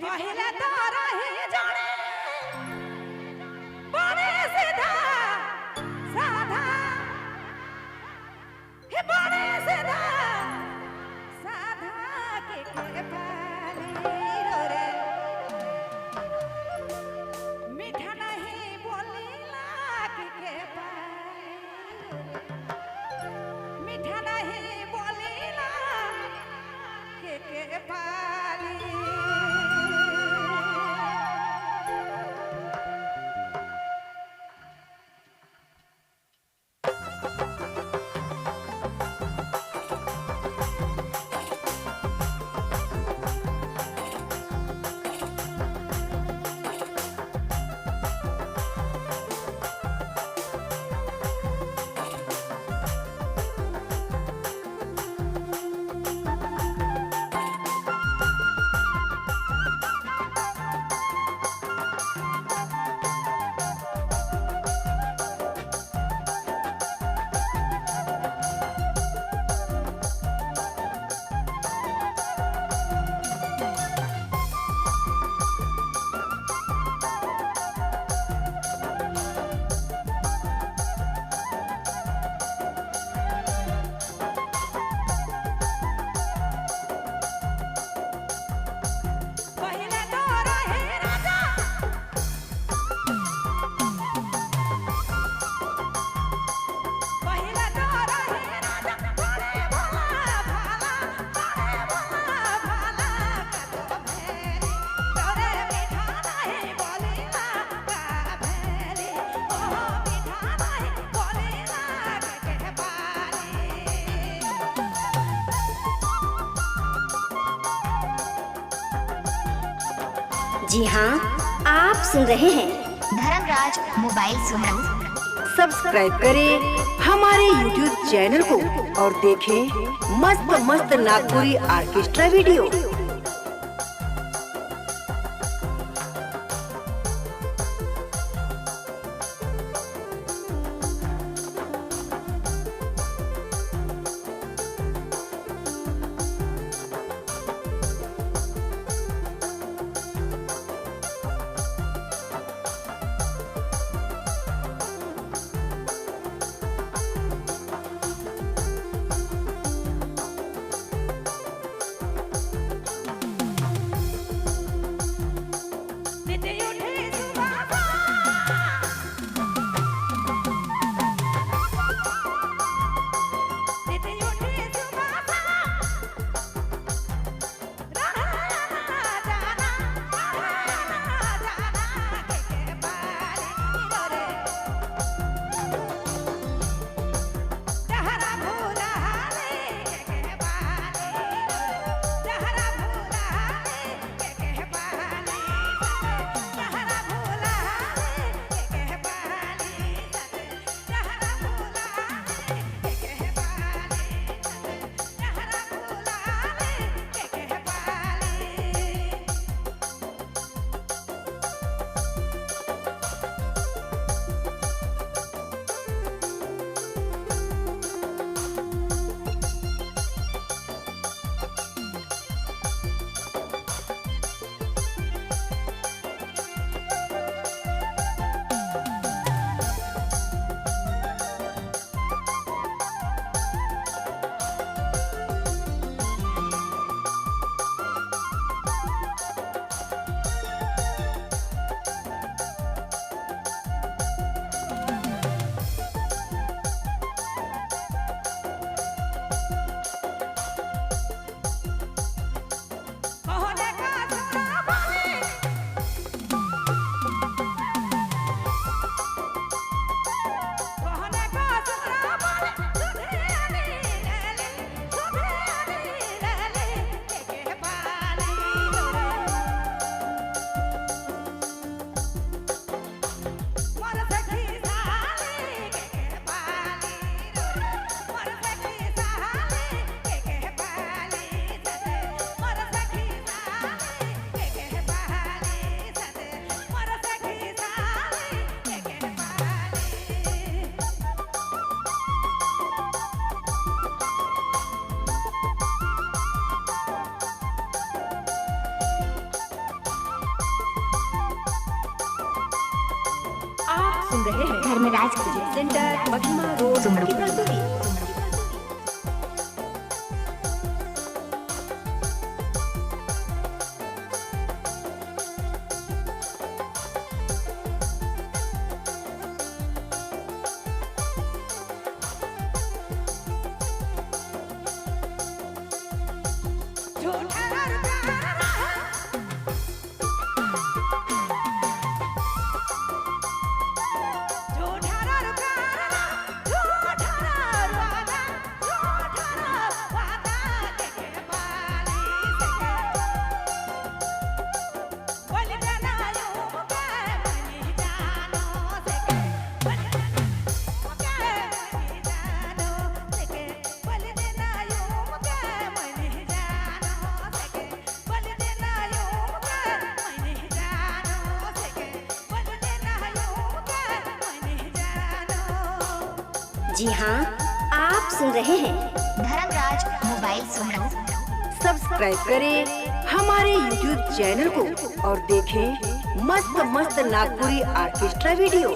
पहले तो रही जाने बड़े सीधा साधा हे बड़े सीधा साधा के पाली रे मीठा नहीं बोलीला के पाली मीठा नहीं बोलीला के पाली जी हाँ, आप सुन रहे हैं धर्मराज मोबाइल सुमरन। सब्सक्राइब करें हमारे YouTube चैनल को और देखें मस्त मस्त नागपुरी ऑर्केस्ट्रा वीडियो। सुन रहे हैं धर्मराज सेंटर महिमा रोड सुमरू। की प्रस्तुति। झूठा रुपया झूठा रुपया झूठा वादा के बाली से बोल देना यूं के मनी जानो से बोल देना यूं के मनी जानो से बोल देना यूं के मनी जानो से बोल देना यूं के मनी जानो। जी हाँ, आप सुन रहे हैं धर्मराज मोबाइल सुमरू। सब्सक्राइब करें हमारे YouTube चैनल को और देखें मस्त मस्त नागपुरी ऑर्केस्ट्रा वीडियो।